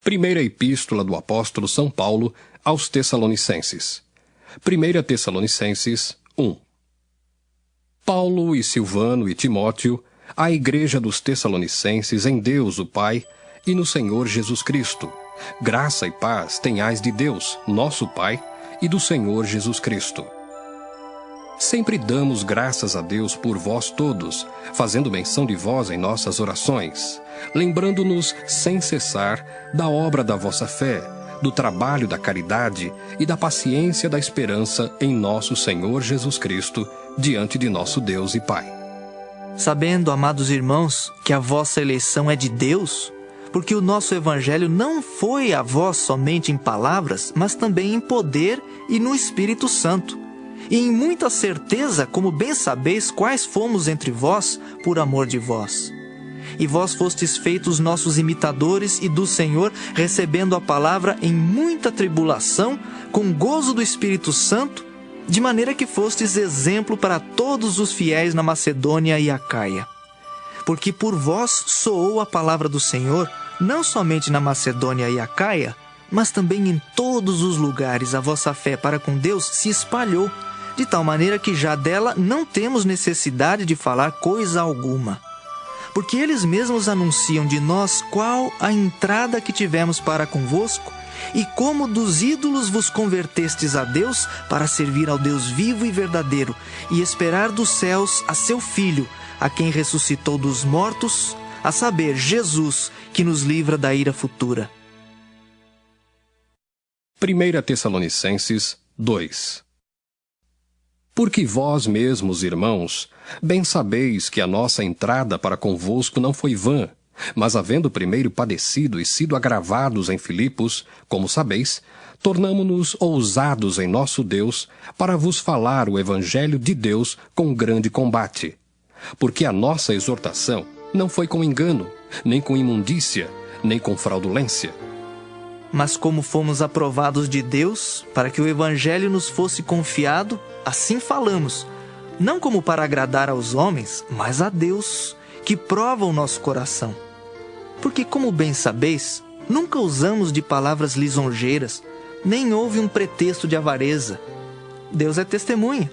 Primeira Epístola do Apóstolo São Paulo aos Tessalonicenses. 1 Tessalonicenses 1. Paulo e Silvano e Timóteo, à Igreja dos Tessalonicenses em Deus o Pai e no Senhor Jesus Cristo. Graça e paz tenhais de Deus, nosso Pai, e do Senhor Jesus Cristo. Sempre damos graças a Deus por vós todos, fazendo menção de vós em nossas orações, lembrando-nos sem cessar da obra da vossa fé, do trabalho da caridade e da paciência da esperança em nosso Senhor Jesus Cristo, diante de nosso Deus e Pai. Sabendo, amados irmãos, que a vossa eleição é de Deus, porque o nosso Evangelho não foi a vós somente em palavras, mas também em poder e no Espírito Santo, e em muita certeza, como bem sabeis, quais fomos entre vós por amor de vós. E vós fostes feitos nossos imitadores e do Senhor, recebendo a palavra em muita tribulação, com gozo do Espírito Santo, de maneira que fostes exemplo para todos os fiéis na Macedônia e Acaia. Porque por vós soou a palavra do Senhor, não somente na Macedônia e Acaia, mas também em todos os lugares a vossa fé para com Deus se espalhou, de tal maneira que já dela não temos necessidade de falar coisa alguma. Porque eles mesmos anunciam de nós qual a entrada que tivemos para convosco, e como dos ídolos vos convertestes a Deus para servir ao Deus vivo e verdadeiro, e esperar dos céus a seu Filho, a quem ressuscitou dos mortos, a saber, Jesus, que nos livra da ira futura. 1 Tessalonicenses 2. Porque vós mesmos, irmãos, bem sabeis que a nossa entrada para convosco não foi vã, mas havendo primeiro padecido e sido agravados em Filipos, como sabeis, tornamo-nos ousados em nosso Deus para vos falar o Evangelho de Deus com grande combate. Porque a nossa exortação não foi com engano, nem com imundícia, nem com fraudulência. Mas como fomos aprovados de Deus, para que o Evangelho nos fosse confiado, assim falamos, não como para agradar aos homens, mas a Deus, que prova o nosso coração. Porque, como bem sabeis, nunca usamos de palavras lisonjeiras, nem houve um pretexto de avareza. Deus é testemunha.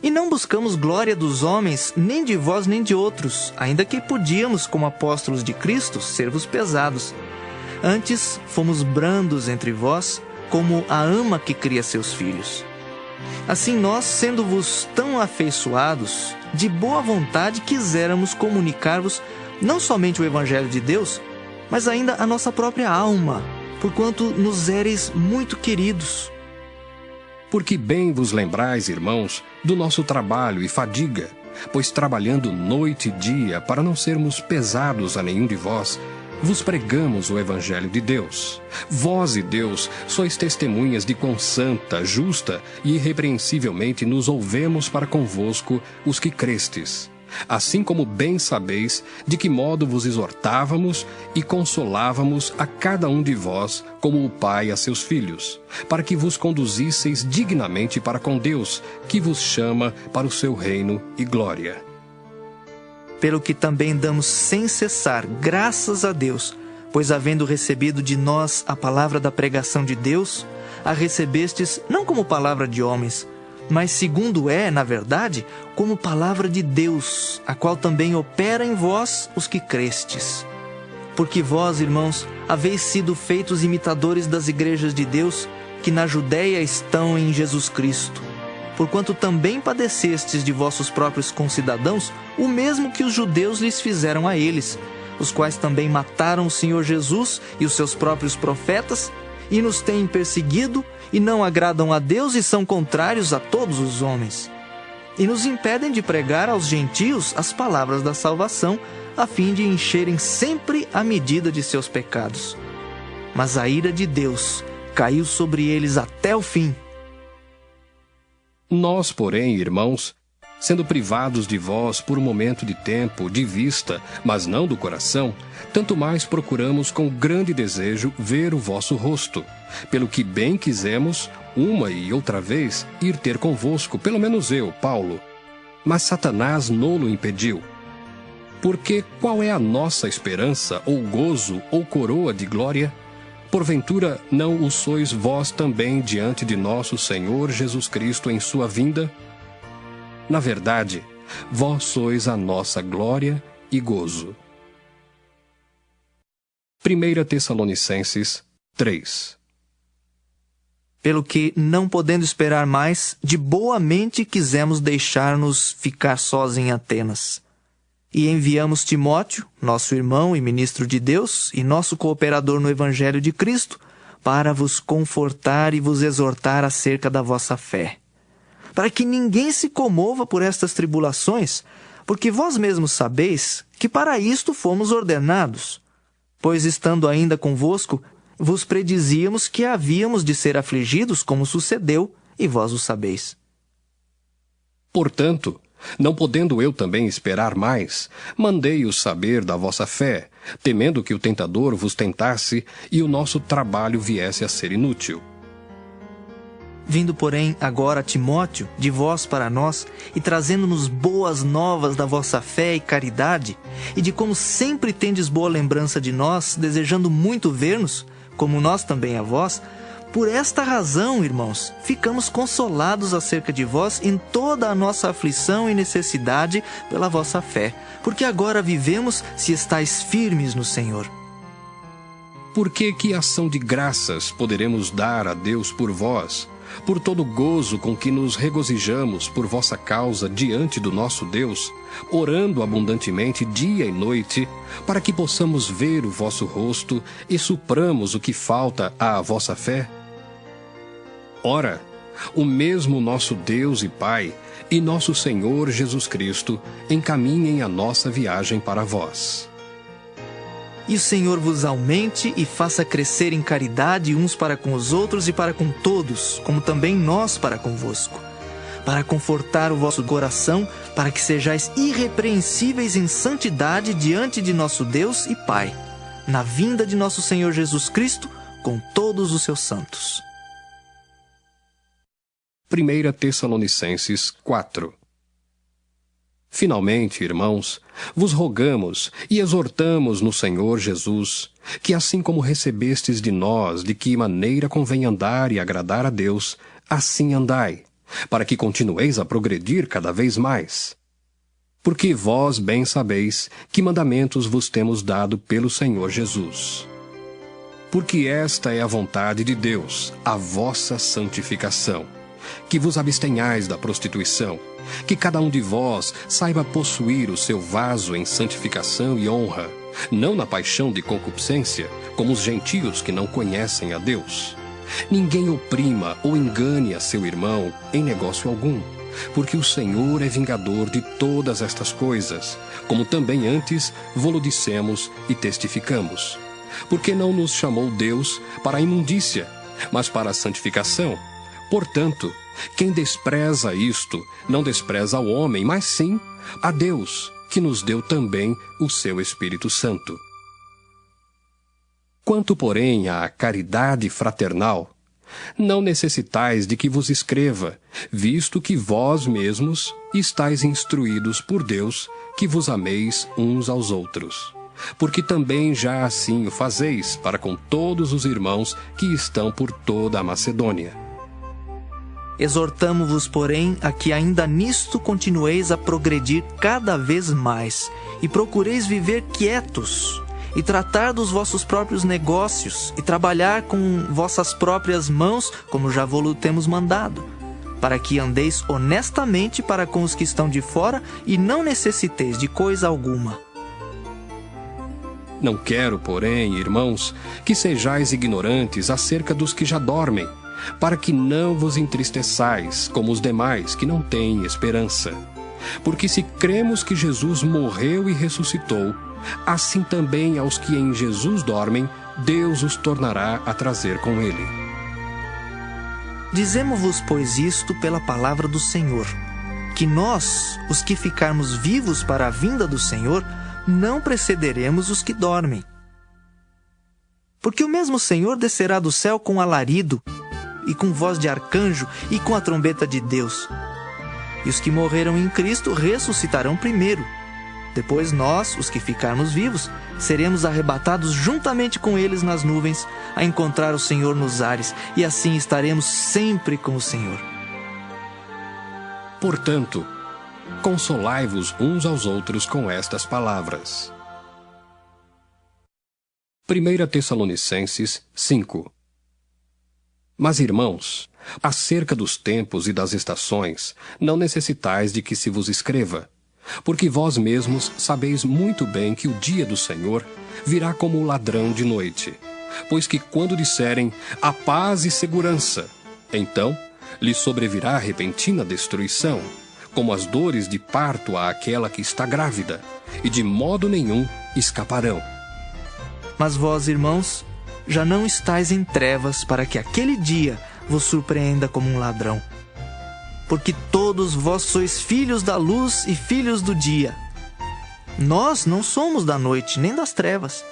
E não buscamos glória dos homens, nem de vós nem de outros, ainda que podíamos, como apóstolos de Cristo, ser-vos pesados. Antes, fomos brandos entre vós, como a ama que cria seus filhos. Assim nós, sendo-vos tão afeiçoados, de boa vontade quiséramos comunicar-vos não somente o Evangelho de Deus, mas ainda a nossa própria alma, porquanto nos éreis muito queridos. Porque bem vos lembrais, irmãos, do nosso trabalho e fadiga, pois trabalhando noite e dia para não sermos pesados a nenhum de vós, vos pregamos o Evangelho de Deus. Vós e Deus sois testemunhas de quão santa, justa e irrepreensivelmente nos ouvemos para convosco os que crestes. Assim como bem sabeis de que modo vos exortávamos e consolávamos a cada um de vós, como o Pai a seus filhos, para que vos conduzisseis dignamente para com Deus, que vos chama para o seu reino e glória. Pelo que também damos sem cessar graças a Deus, pois havendo recebido de nós a palavra da pregação de Deus, a recebestes não como palavra de homens, mas segundo é, na verdade, como palavra de Deus, a qual também opera em vós os que crestes. Porque vós, irmãos, haveis sido feitos imitadores das igrejas de Deus, que na Judéia estão em Jesus Cristo. Porquanto também padecestes de vossos próprios concidadãos o mesmo que os judeus lhes fizeram a eles, os quais também mataram o Senhor Jesus e os seus próprios profetas, e nos têm perseguido, e não agradam a Deus e são contrários a todos os homens. E nos impedem de pregar aos gentios as palavras da salvação, a fim de encherem sempre a medida de seus pecados. Mas a ira de Deus caiu sobre eles até o fim. Nós, porém, irmãos, sendo privados de vós por um momento de tempo, de vista, mas não do coração, tanto mais procuramos com grande desejo ver o vosso rosto, pelo que bem quisemos, uma e outra vez, ir ter convosco, pelo menos eu, Paulo. Mas Satanás nolo impediu. Porque qual é a nossa esperança, ou gozo, ou coroa de glória? Porventura, não o sois vós também diante de nosso Senhor Jesus Cristo em sua vinda? Na verdade, vós sois a nossa glória e gozo. 1 Tessalonicenses 3. Pelo que, não podendo esperar mais, de boa mente quisemos deixar-nos ficar sós em Atenas. E enviamos Timóteo, nosso irmão e ministro de Deus, e nosso cooperador no Evangelho de Cristo, para vos confortar e vos exortar acerca da vossa fé. Para que ninguém se comova por estas tribulações, porque vós mesmos sabeis que para isto fomos ordenados. Pois, estando ainda convosco, vos predizíamos que havíamos de ser afligidos, como sucedeu, e vós o sabeis. Portanto, não podendo eu também esperar mais, mandei-os saber da vossa fé, temendo que o tentador vos tentasse e o nosso trabalho viesse a ser inútil. Vindo, porém, agora Timóteo, de vós para nós, e trazendo-nos boas novas da vossa fé e caridade, e de como sempre tendes boa lembrança de nós, desejando muito ver-nos, como nós também a vós, por esta razão, irmãos, ficamos consolados acerca de vós em toda a nossa aflição e necessidade pela vossa fé, porque agora vivemos se estáis firmes no Senhor. Porque que ação de graças poderemos dar a Deus por vós, por todo o gozo com que nos regozijamos por vossa causa diante do nosso Deus, orando abundantemente dia e noite, para que possamos ver o vosso rosto e supramos o que falta à vossa fé? Ora, o mesmo nosso Deus e Pai e nosso Senhor Jesus Cristo encaminhem a nossa viagem para vós. E o Senhor vos aumente e faça crescer em caridade uns para com os outros e para com todos, como também nós para convosco, para confortar o vosso coração, para que sejais irrepreensíveis em santidade diante de nosso Deus e Pai, na vinda de nosso Senhor Jesus Cristo, com todos os seus santos. 1 Tessalonicenses 4. Finalmente, irmãos, vos rogamos e exortamos no Senhor Jesus, que assim como recebestes de nós de que maneira convém andar e agradar a Deus, assim andai, para que continueis a progredir cada vez mais. Porque vós bem sabeis que mandamentos vos temos dado pelo Senhor Jesus. Porque esta é a vontade de Deus, a vossa santificação, que vos abstenhais da prostituição, que cada um de vós saiba possuir o seu vaso em santificação e honra, não na paixão de concupiscência, como os gentios que não conhecem a Deus. Ninguém oprima ou engane a seu irmão em negócio algum, porque o Senhor é vingador de todas estas coisas, como também antes vô-lo dissemos e testificamos. Porque não nos chamou Deus para a imundícia, mas para a santificação. Portanto, quem despreza isto, não despreza ao homem, mas sim a Deus, que nos deu também o seu Espírito Santo. Quanto, porém, à caridade fraternal, não necessitais de que vos escreva, visto que vós mesmos estáis instruídos por Deus, que vos ameis uns aos outros. Porque também já assim o fazeis para com todos os irmãos que estão por toda a Macedônia. Exortamo-vos, porém, a que ainda nisto continueis a progredir cada vez mais, e procureis viver quietos, e tratar dos vossos próprios negócios, e trabalhar com vossas próprias mãos, como já vos temos mandado, para que andeis honestamente para com os que estão de fora, e não necessiteis de coisa alguma. Não quero, porém, irmãos, que sejais ignorantes acerca dos que já dormem, para que não vos entristeçais como os demais que não têm esperança. Porque se cremos que Jesus morreu e ressuscitou, assim também aos que em Jesus dormem, Deus os tornará a trazer com ele. Dizemo-vos, pois, isto pela palavra do Senhor, que nós, os que ficarmos vivos para a vinda do Senhor, não precederemos os que dormem. Porque o mesmo Senhor descerá do céu com alarido, e com voz de arcanjo, e com a trombeta de Deus. E os que morreram em Cristo ressuscitarão primeiro. Depois nós, os que ficarmos vivos, seremos arrebatados juntamente com eles nas nuvens, a encontrar o Senhor nos ares, e assim estaremos sempre com o Senhor. Portanto, consolai-vos uns aos outros com estas palavras. 1 Tessalonicenses 5. Mas, irmãos, acerca dos tempos e das estações, não necessitais de que se vos escreva, porque vós mesmos sabeis muito bem que o dia do Senhor virá como o ladrão de noite. Pois que quando disserem a paz e segurança, então lhes sobrevirá a repentina destruição, como as dores de parto àquela que está grávida, e de modo nenhum escaparão. Mas vós, irmãos, já não estáis em trevas para que aquele dia vos surpreenda como um ladrão. Porque todos vós sois filhos da luz e filhos do dia. Nós não somos da noite nem das trevas.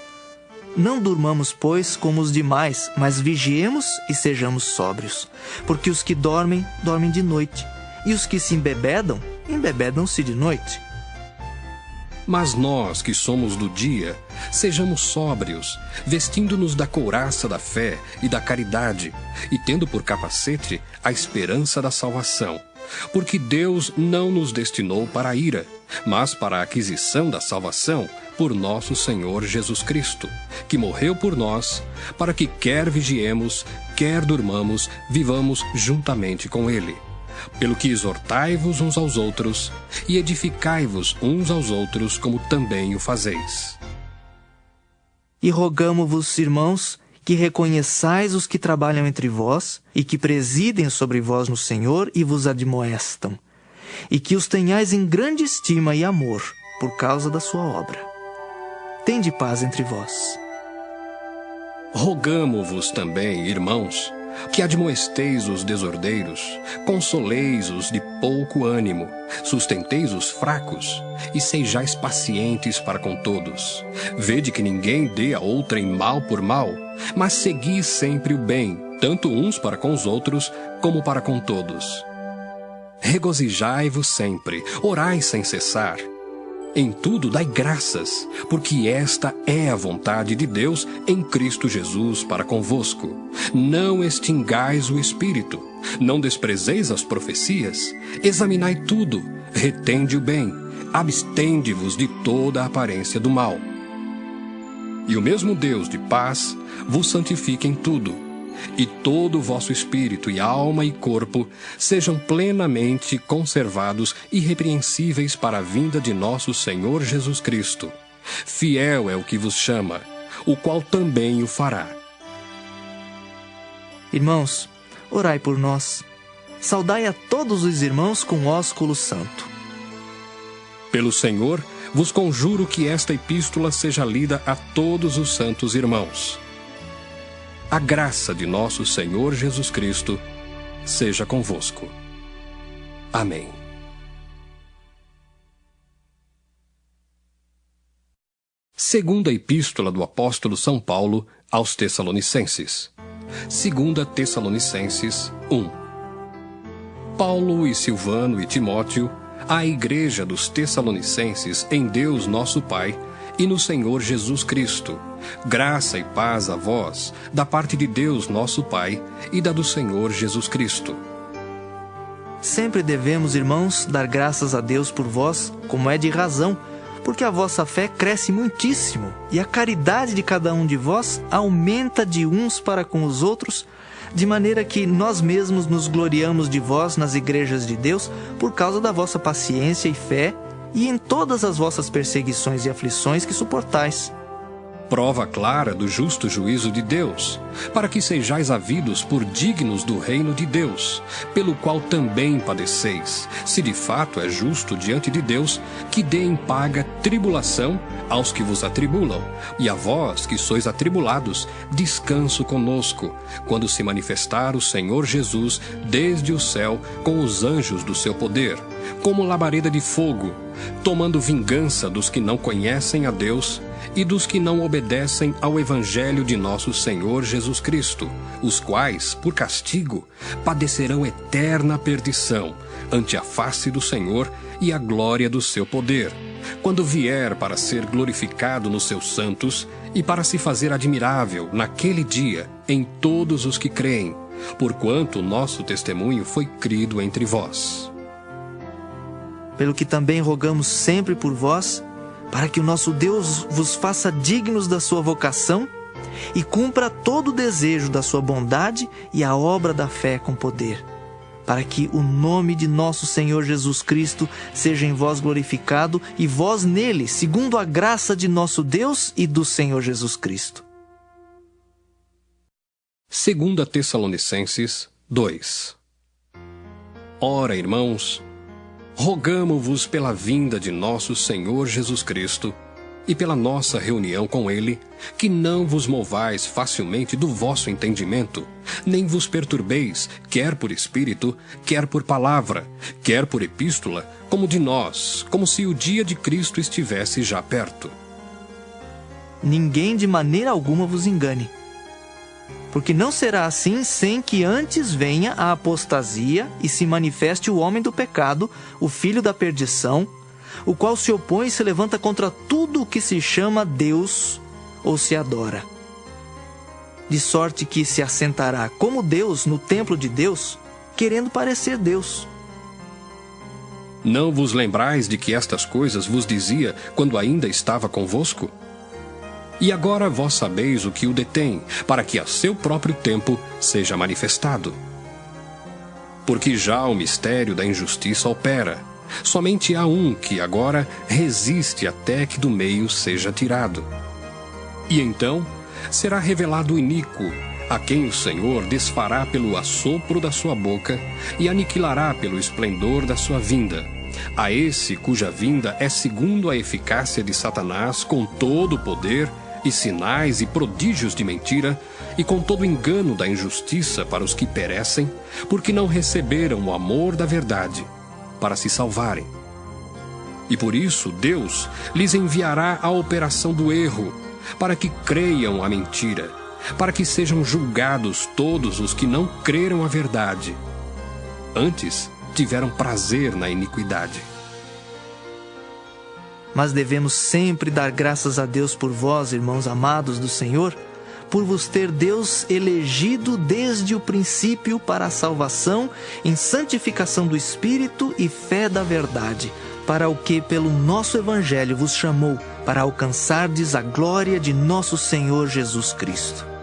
Não durmamos, pois, como os demais, mas vigiemos e sejamos sóbrios. Porque os que dormem, dormem de noite, e os que se embebedam, embebedam-se de noite. Mas nós, que somos do dia, sejamos sóbrios, vestindo-nos da couraça da fé e da caridade, e tendo por capacete a esperança da salvação. Porque Deus não nos destinou para a ira, mas para a aquisição da salvação por nosso Senhor Jesus Cristo, que morreu por nós, para que quer vigiemos, quer durmamos, vivamos juntamente com Ele. Pelo que exortai-vos uns aos outros, e edificai-vos uns aos outros, como também o fazeis. E rogamo-vos, irmãos, que reconheçais os que trabalham entre vós, e que presidem sobre vós no Senhor e vos admoestam, e que os tenhais em grande estima e amor, por causa da sua obra. Tende paz entre vós. Rogamo-vos também, irmãos, que admoesteis os desordeiros, consoleis os de pouco ânimo, sustenteis os fracos, e sejais pacientes para com todos. Vede que ninguém dê a outrem mal por mal, mas segui sempre o bem, tanto uns para com os outros, como para com todos. Regozijai-vos sempre, orai sem cessar. Em tudo dai graças, porque esta é a vontade de Deus em Cristo Jesus para convosco. Não extingais o Espírito, não desprezeis as profecias, examinai tudo, retende o bem, abstende-vos de toda a aparência do mal. E o mesmo Deus de paz vos santifique em tudo, e todo o vosso espírito e alma e corpo sejam plenamente conservados irrepreensíveis para a vinda de nosso Senhor Jesus Cristo. Fiel é o que vos chama, o qual também o fará. Irmãos, orai por nós. Saudai a todos os irmãos com ósculo santo. Pelo Senhor, vos conjuro que esta epístola seja lida a todos os santos irmãos. A graça de nosso Senhor Jesus Cristo seja convosco. Amém. Segunda Epístola do Apóstolo São Paulo aos Tessalonicenses. 2 Tessalonicenses 1. Paulo e Silvano e Timóteo, à Igreja dos Tessalonicenses em Deus nosso Pai e no Senhor Jesus Cristo, graça e paz a vós, da parte de Deus nosso Pai e da do Senhor Jesus Cristo. Sempre devemos, irmãos, dar graças a Deus por vós, como é de razão, porque a vossa fé cresce muitíssimo, e a caridade de cada um de vós aumenta de uns para com os outros, de maneira que nós mesmos nos gloriamos de vós nas igrejas de Deus, por causa da vossa paciência e fé, e em todas as vossas perseguições e aflições que suportais. Prova clara do justo juízo de Deus, para que sejais havidos por dignos do reino de Deus, pelo qual também padeceis, se de fato é justo diante de Deus, que dê em paga tribulação aos que vos atribulam, e a vós que sois atribulados, descanso conosco, quando se manifestar o Senhor Jesus desde o céu com os anjos do seu poder, como labareda de fogo, tomando vingança dos que não conhecem a Deus e dos que não obedecem ao Evangelho de nosso Senhor Jesus Cristo, os quais, por castigo, padecerão eterna perdição ante a face do Senhor e a glória do seu poder, quando vier para ser glorificado nos seus santos e para se fazer admirável naquele dia em todos os que creem, porquanto o nosso testemunho foi crido entre vós. Pelo que também rogamos sempre por vós, para que o nosso Deus vos faça dignos da sua vocação e cumpra todo o desejo da sua bondade e a obra da fé com poder, para que o nome de nosso Senhor Jesus Cristo seja em vós glorificado e vós nele, segundo a graça de nosso Deus e do Senhor Jesus Cristo. 2 Tessalonicenses 2. Ora, irmãos, rogamo-vos pela vinda de nosso Senhor Jesus Cristo e pela nossa reunião com Ele, que não vos movais facilmente do vosso entendimento, nem vos perturbeis, quer por espírito, quer por palavra, quer por epístola, como de nós, como se o dia de Cristo estivesse já perto. Ninguém de maneira alguma vos engane, porque não será assim sem que antes venha a apostasia e se manifeste o homem do pecado, o filho da perdição, o qual se opõe e se levanta contra tudo o que se chama Deus ou se adora. De sorte que se assentará como Deus no templo de Deus, querendo parecer Deus. Não vos lembrais de que estas coisas vos dizia quando ainda estava convosco? E agora vós sabeis o que o detém, para que a seu próprio tempo seja manifestado. Porque já o mistério da injustiça opera. Somente há um que agora resiste até que do meio seja tirado. E então será revelado o iníquo, a quem o Senhor desfará pelo assopro da sua boca e aniquilará pelo esplendor da sua vinda. A esse cuja vinda é segundo a eficácia de Satanás, com todo o poder e sinais e prodígios de mentira, e com todo o engano da injustiça para os que perecem, porque não receberam o amor da verdade, para se salvarem. E por isso Deus lhes enviará a operação do erro, para que creiam a mentira, para que sejam julgados todos os que não creram a verdade. Antes tiveram prazer na iniquidade. Mas devemos sempre dar graças a Deus por vós, irmãos amados do Senhor, por vos ter Deus elegido desde o princípio para a salvação, em santificação do Espírito e fé da verdade, para o que pelo nosso Evangelho vos chamou, para alcançardes a glória de nosso Senhor Jesus Cristo.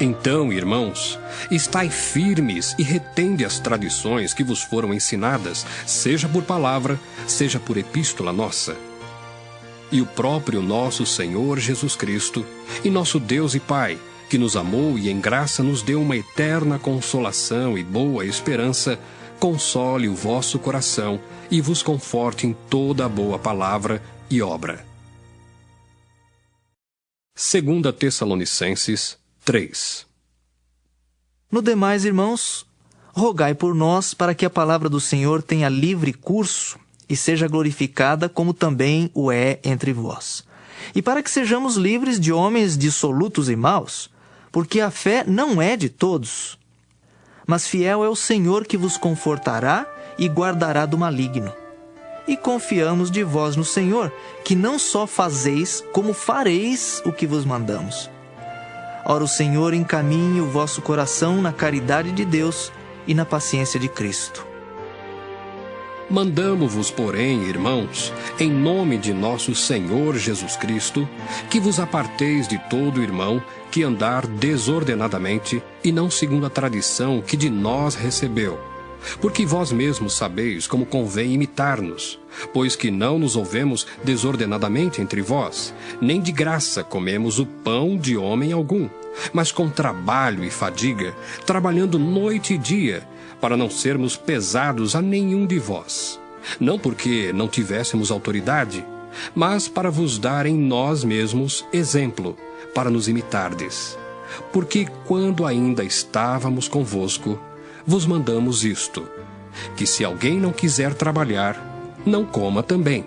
Então, irmãos, estai firmes e retende as tradições que vos foram ensinadas, seja por palavra, seja por epístola nossa. E o próprio nosso Senhor Jesus Cristo, e nosso Deus e Pai, que nos amou e em graça nos deu uma eterna consolação e boa esperança, console o vosso coração e vos conforte em toda a boa palavra e obra. 2 Tessalonicenses 3. No demais, irmãos, rogai por nós para que a palavra do Senhor tenha livre curso e seja glorificada como também o é entre vós. E para que sejamos livres de homens dissolutos e maus, porque a fé não é de todos. Mas fiel é o Senhor que vos confortará e guardará do maligno. E confiamos de vós no Senhor, que não só fazeis, como fareis o que vos mandamos. Ora, o Senhor encaminhe o vosso coração na caridade de Deus e na paciência de Cristo. Mandamo-vos, porém, irmãos, em nome de nosso Senhor Jesus Cristo, que vos aparteis de todo irmão que andar desordenadamente e não segundo a tradição que de nós recebeu. Porque vós mesmos sabeis como convém imitar-nos, pois que não nos ouvemos desordenadamente entre vós, nem de graça comemos o pão de homem algum, mas com trabalho e fadiga, trabalhando noite e dia, para não sermos pesados a nenhum de vós. Não porque não tivéssemos autoridade, mas para vos dar em nós mesmos exemplo, para nos imitardes. Porque quando ainda estávamos convosco, vos mandamos isto, que se alguém não quiser trabalhar, não coma também.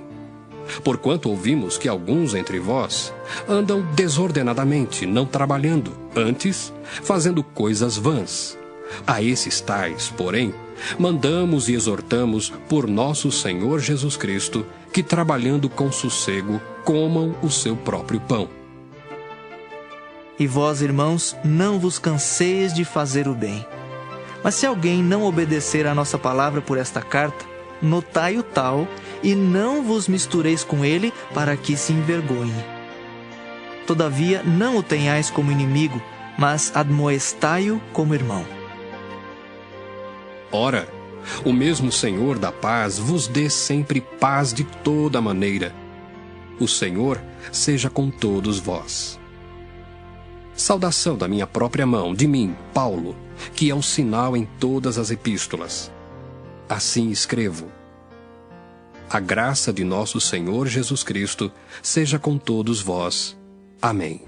Porquanto ouvimos que alguns entre vós andam desordenadamente, não trabalhando, antes fazendo coisas vãs. A esses tais, porém, mandamos e exortamos por nosso Senhor Jesus Cristo, que trabalhando com sossego, comam o seu próprio pão. E vós, irmãos, não vos canseis de fazer o bem. Mas se alguém não obedecer à nossa palavra por esta carta, notai o tal, e não vos mistureis com ele, para que se envergonhe. Todavia, não o tenhais como inimigo, mas admoestai-o como irmão. Ora, o mesmo Senhor da paz vos dê sempre paz de toda maneira. O Senhor seja com todos vós. Saudação da minha própria mão, de mim, Paulo, que é o sinal em todas as epístolas. Assim escrevo. A graça de nosso Senhor Jesus Cristo seja com todos vós. Amém.